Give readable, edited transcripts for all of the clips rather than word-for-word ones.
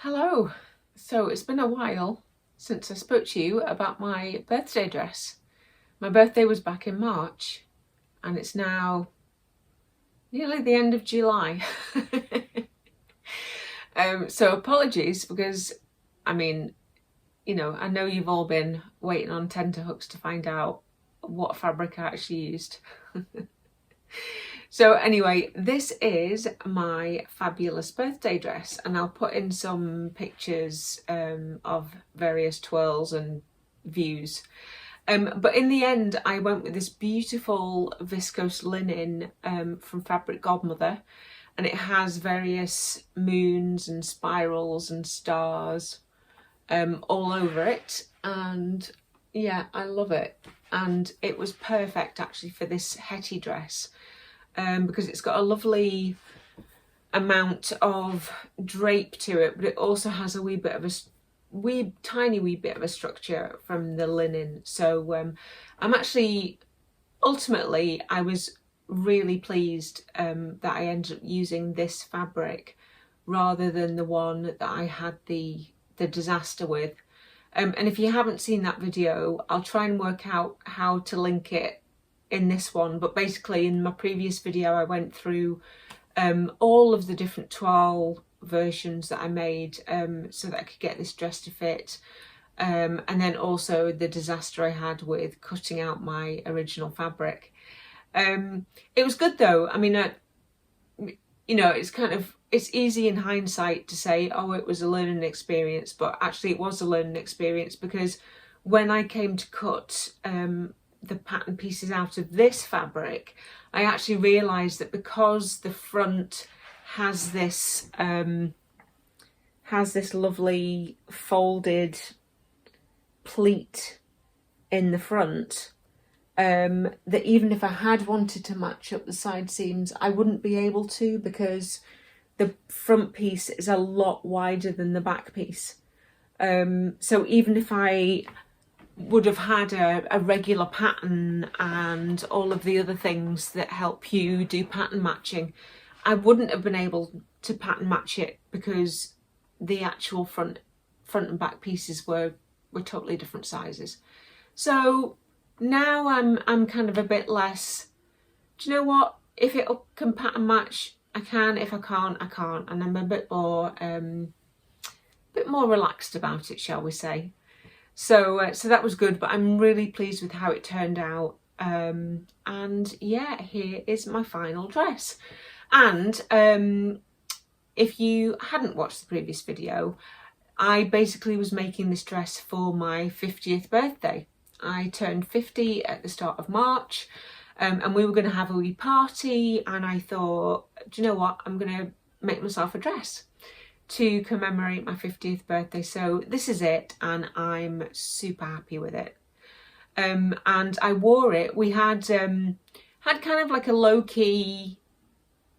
Hello. So it's been a while since I spoke to you about my birthday dress. My birthday was back in March and it's now nearly the end of July. So apologies because, I know you've all been waiting on tenterhooks to find out what fabric I actually used. So anyway, this is my fabulous birthday dress, and I'll put in some pictures of various twirls and views. But in the end, I went with this beautiful viscose linen from Fabric Godmother, and it has various moons and spirals and stars all over it. And yeah, I love it. And it was perfect actually for this Hettie dress. Because it's got a lovely amount of drape to it, but it also has a wee bit of a tiny wee bit of a structure from the linen. So I'm actually, ultimately, I was really pleased that I ended up using this fabric rather than the one that I had the disaster with. And if you haven't seen that video, I'll try and work out how to link it in this one, but basically in my previous video I went through all of the different toile versions that I made so that I could get this dress to fit, and then also the disaster I had with cutting out my original fabric. It was good though. I mean, it's easy in hindsight to say, oh, it was a learning experience, but actually it was a learning experience because when I came to cut the pattern pieces out of this fabric, I actually realised that because the front has this lovely folded pleat in the front, that even if I had wanted to match up the side seams, I wouldn't be able to, because the front piece is a lot wider than the back piece. So even if I would have had a regular pattern and all of the other things that help you do pattern matching, I wouldn't have been able to pattern match it because the actual front and back pieces were totally different sizes. So now I'm kind of a bit less, do you know what, if it can pattern match, I can. If I can't, I can't. And I'm a bit more relaxed about it, shall we say. So that was good, but I'm really pleased with how it turned out. And yeah, here is my final dress. And if you hadn't watched the previous video, I basically was making this dress for my 50th birthday. I turned 50 at the start of March, and we were going to have a wee party, and I thought, do you know what, I'm going to make myself a dress to commemorate my 50th birthday. So this is it, and I'm super happy with it. And I wore it. We had kind of like a low-key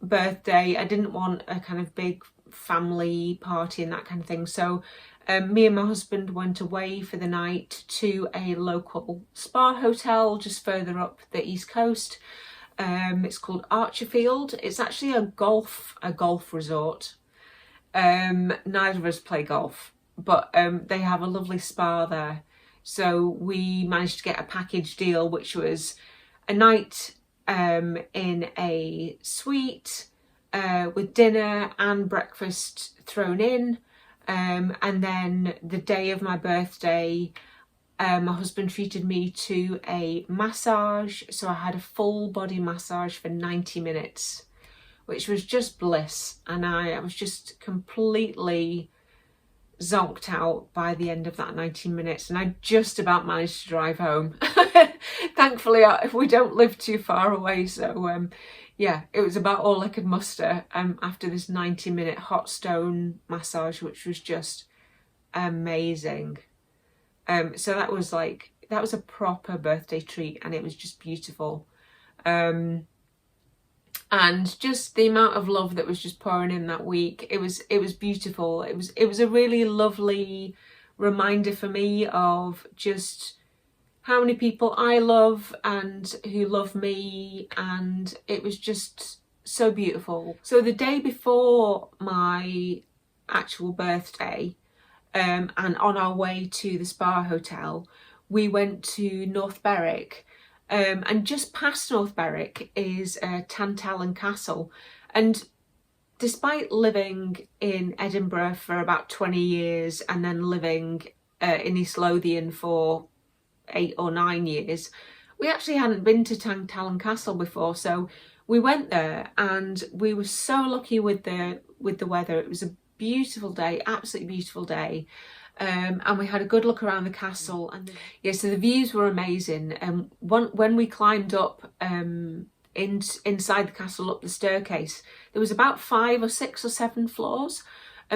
birthday. I didn't want a kind of big family party and that kind of thing. So me and my husband went away for the night to a local spa hotel just further up the East Coast. It's called Archerfield. It's actually a golf resort. Neither of us play golf, but they have a lovely spa there. So we managed to get a package deal, which was a night in a suite with dinner and breakfast thrown in. And then the day of my birthday, my husband treated me to a massage. So I had a full body massage for 90 minutes. Which was just bliss, and I was just completely zonked out by the end of that 90 minutes, and I just about managed to drive home. Thankfully, we don't live too far away, so yeah, it was about all I could muster after this 90-minute hot stone massage, which was just amazing. So that was a proper birthday treat, and it was just beautiful. And just the amount of love that was just pouring in that week, it was beautiful. It was a really lovely reminder for me of just how many people I love and who love me, and it was just so beautiful. So the day before my actual birthday, and on our way to the spa hotel, we went to North Berwick, and just past North Berwick is Tantallon Castle. And despite living in Edinburgh for about 20 years and then living in East Lothian for 8 or 9 years, we actually hadn't been to Tantallon Castle before. So we went there, and we were so lucky with the weather. It was a beautiful day, absolutely beautiful day. And we had a good look around the castle, and yeah, so the views were amazing. When we climbed up inside the castle, up the staircase, there was about 5 or 6 or 7 floors.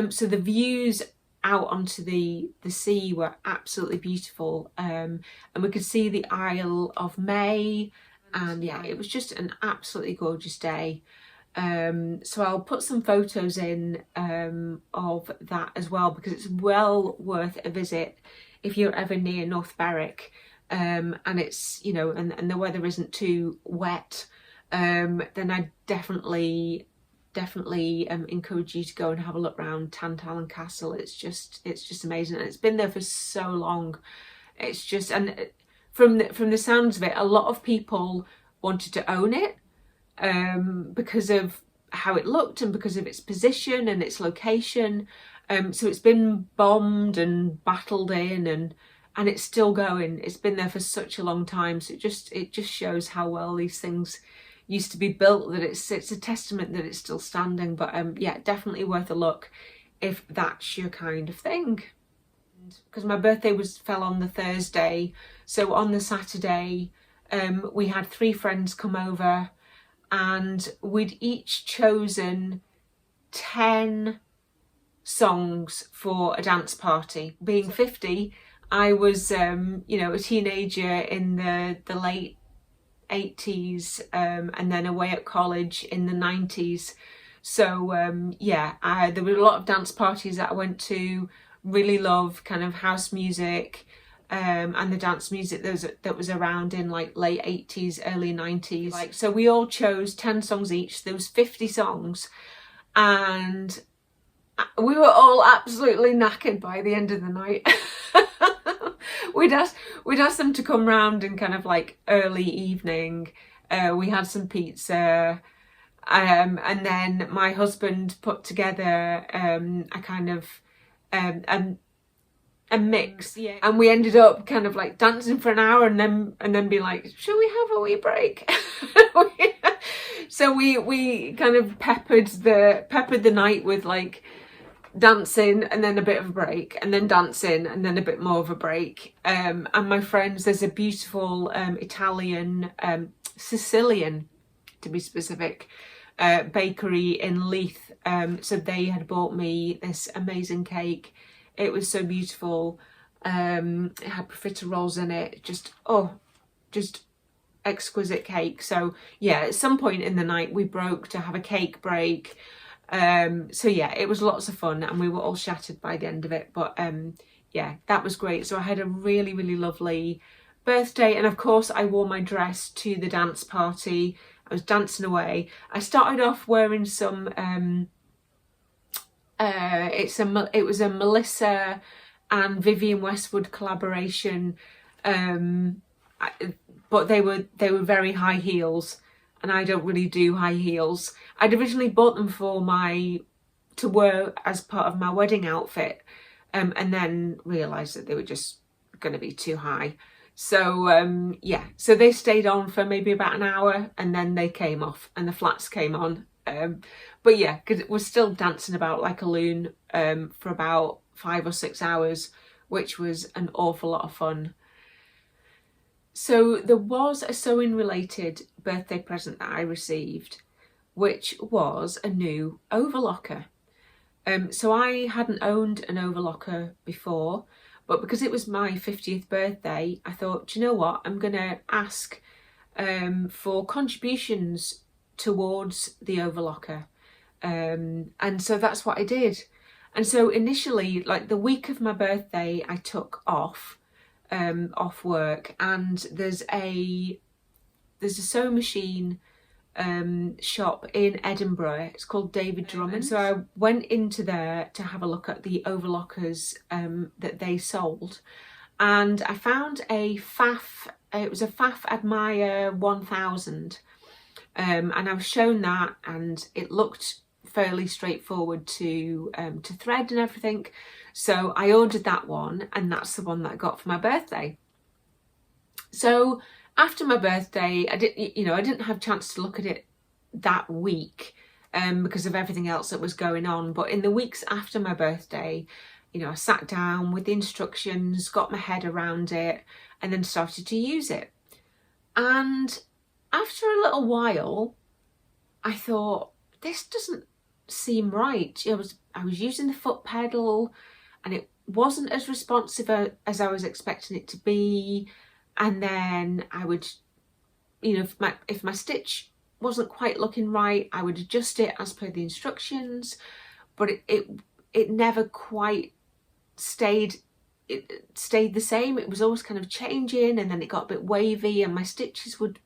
So the views out onto the sea were absolutely beautiful. And we could see the Isle of May, and yeah, it was just an absolutely gorgeous day. So I'll put some photos in of that as well, because it's well worth a visit if you're ever near North Berwick, and it's, you know, and the weather isn't too wet, then I definitely encourage you to go and have a look around Tantallon Castle. It's just amazing, and it's been there for so long. It's just, and from the sounds of it, a lot of people wanted to own it, because of how it looked and because of its position and its location. So it's been bombed and battled in, and it's still going. It's been there for such a long time. So it just shows how well these things used to be built, that it's a testament that it's still standing. But yeah, definitely worth a look if that's your kind of thing. Because my birthday fell on the Thursday, so on the Saturday we had 3 friends come over, and we'd each chosen 10 songs for a dance party. Being 50, I was you know, a teenager in the late 80s, and then away at college in the 90s. So yeah, there were a lot of dance parties that I went to. Really love kind of house music, and the dance music that was around in like late 80s, early 90s. Like, so we all chose 10 songs each. There was 50 songs, and we were all absolutely knackered by the end of the night. We'd asked them to come round in kind of like early evening. We had some pizza, and then my husband put together a kind of a mix, yeah, and we ended up kind of like dancing for an hour, and then be like, shall we have a wee break? So we kind of peppered the night with like dancing, and then a bit of a break, and then dancing, and then a bit more of a break. And my friends, there's a beautiful Italian, Sicilian to be specific, bakery in Leith. So they had bought me this amazing cake. It was so beautiful. It had profiteroles in it. Just exquisite cake. So yeah, at some point in the night we broke to have a cake break. So yeah, it was lots of fun, and we were all shattered by the end of it. But yeah, that was great. So I had a really, really lovely birthday, and of course I wore my dress to the dance party. I was dancing away. I started off wearing some it was a Melissa and Vivienne Westwood collaboration, but they were very high heels, and I don't really do high heels. I'd originally bought them to wear as part of my wedding outfit, and then realised that they were just going to be too high. So yeah, so they stayed on for maybe about an hour, and then they came off and the flats came on. But yeah, because it was still dancing about like a loon for about 5 or 6 hours, which was an awful lot of fun. So there was a sewing related birthday present that I received, which was a new overlocker. So I hadn't owned an overlocker before, but because it was my 50th birthday, I thought, do you know what, I'm gonna ask for contributions towards the overlocker, and so that's what I did. And so initially, like the week of my birthday, I took off work, and there's a sewing machine shop in Edinburgh. It's called David Drummond. So I went into there to have a look at the overlockers that they sold, and I found a Pfaff. It was a Pfaff Admire 1000, and I was shown that, and it looked fairly straightforward to thread and everything. So I ordered that one, and that's the one that I got for my birthday. So after my birthday, I didn't have a chance to look at it that week because of everything else that was going on. But in the weeks after my birthday, I sat down with the instructions, got my head around it, and then started to use it. And after a little while, I thought, this doesn't seem right. I was using the foot pedal, and it wasn't as responsive as I was expecting it to be. And then I would, if my stitch wasn't quite looking right, I would adjust it as per the instructions, but it never quite stayed the same. It was always kind of changing, and then it got a bit wavy, and my stitches would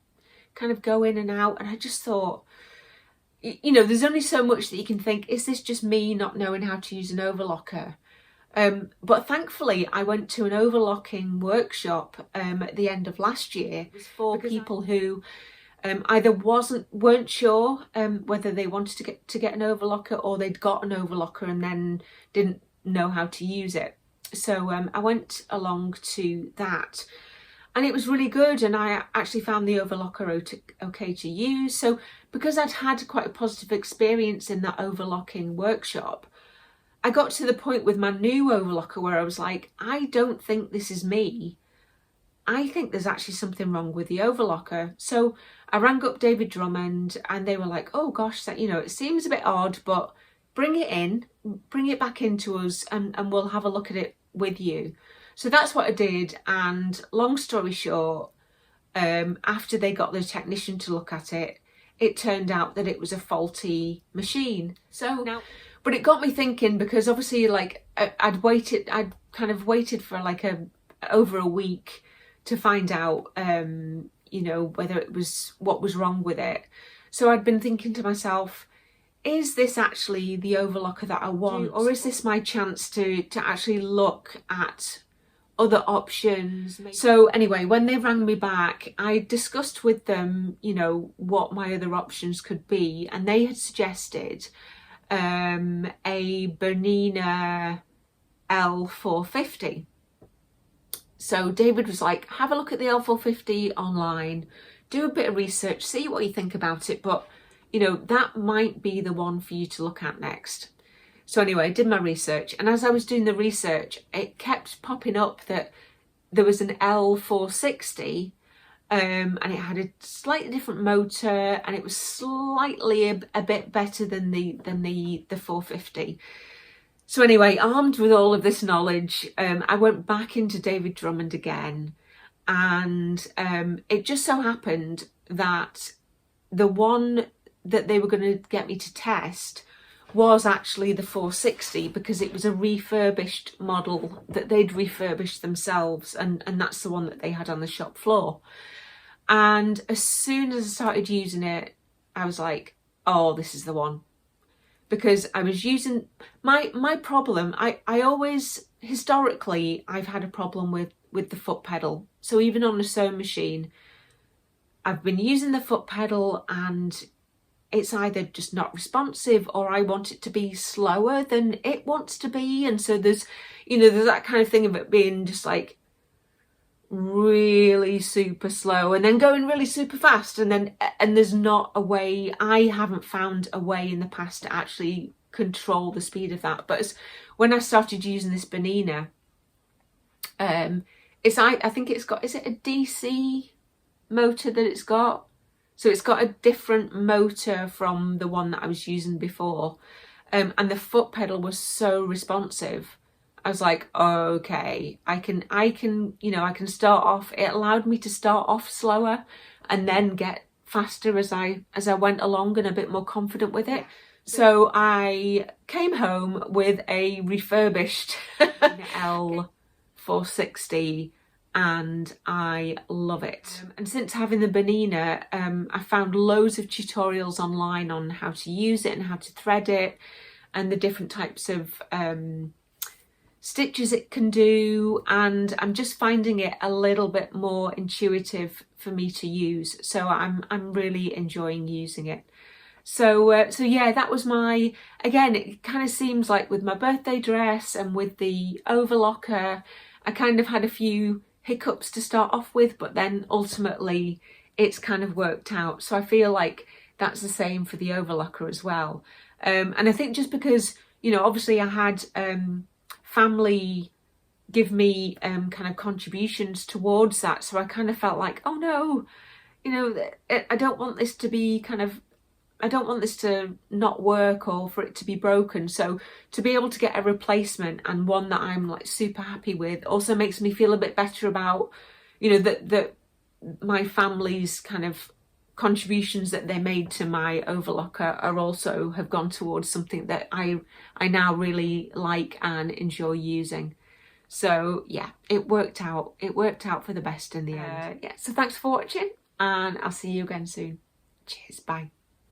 kind of go in and out. And I just thought, there's only so much that you can think, is this just me not knowing how to use an overlocker? But thankfully I went to an overlocking workshop at the end of last year. It was for people who either weren't sure whether they wanted to get an overlocker, or they'd got an overlocker and then didn't know how to use it. So I went along to that, and it was really good, and I actually found the overlocker okay to use. So because I'd had quite a positive experience in that overlocking workshop, I got to the point with my new overlocker where I was like, I don't think this is me. I think there's actually something wrong with the overlocker. So I rang up David Drummond, and they were like, oh gosh, that it seems a bit odd, but bring it back into us, and we'll have a look at it with you. So that's what I did. And long story short, after they got the technician to look at it, it turned out that it was a faulty machine. So now, but it got me thinking, because obviously, like, I'd kind of waited for like over a week to find out, whether it was, what was wrong with it. So I'd been thinking to myself, is this actually the overlocker that I want, or is this my chance to actually look at other options? So anyway, when they rang me back, I discussed with them, what my other options could be, and they had suggested a Bernina L450. So David was like, have a look at the L450 online, do a bit of research, see what you think about it, but that might be the one for you to look at next. So anyway, I did my research, and as I was doing the research, it kept popping up that there was an L460, and it had a slightly different motor, and it was slightly a bit better than the 450. So anyway, armed with all of this knowledge, I went back into David Drummond again, and it just so happened that the one that they were going to get me to test was actually the 460, because it was a refurbished model that they'd refurbished themselves, and that's the one that they had on the shop floor. And as soon as I started using it, I was like, oh, this is the one. Because I was using my problem, I always, historically, I've had a problem with the foot pedal. So even on a sewing machine, I've been using the foot pedal, and it's either just not responsive, or I want it to be slower than it wants to be. And so there's that kind of thing of it being just like really super slow and then going really super fast, and there's not a way, I haven't found a way in the past to actually control the speed of that. But when I started using this Bernina, I think it's got, is it a DC motor that it's got? So it's got a different motor from the one that I was using before, and the foot pedal was so responsive. I was like, okay, I can start off. It allowed me to start off slower and then get faster as I went along, and a bit more confident with it. So I came home with a refurbished L460, and I love it. And since having the Bernina, I found loads of tutorials online on how to use it and how to thread it and the different types of stitches it can do, and I'm just finding it a little bit more intuitive for me to use, so I'm really enjoying using it. So yeah, that was my, again, it kind of seems like with my birthday dress and with the overlocker, I kind of had a few hiccups to start off with, but then ultimately it's kind of worked out. So I feel like that's the same for the overlocker as well. And I think just because, you know, obviously I had family give me kind of contributions towards that, so I kind of felt like, oh no, you know, I don't want this to be kind of, I don't want this to not work or for it to be broken. So to be able to get a replacement, and one that I'm like super happy with, also makes me feel a bit better about, you know, that my family's kind of contributions that they made to my overlocker are also have gone towards something that I now really like and enjoy using. So yeah, it worked out for the best in the end. Yeah, so thanks for watching, and I'll see you again soon. Cheers, bye.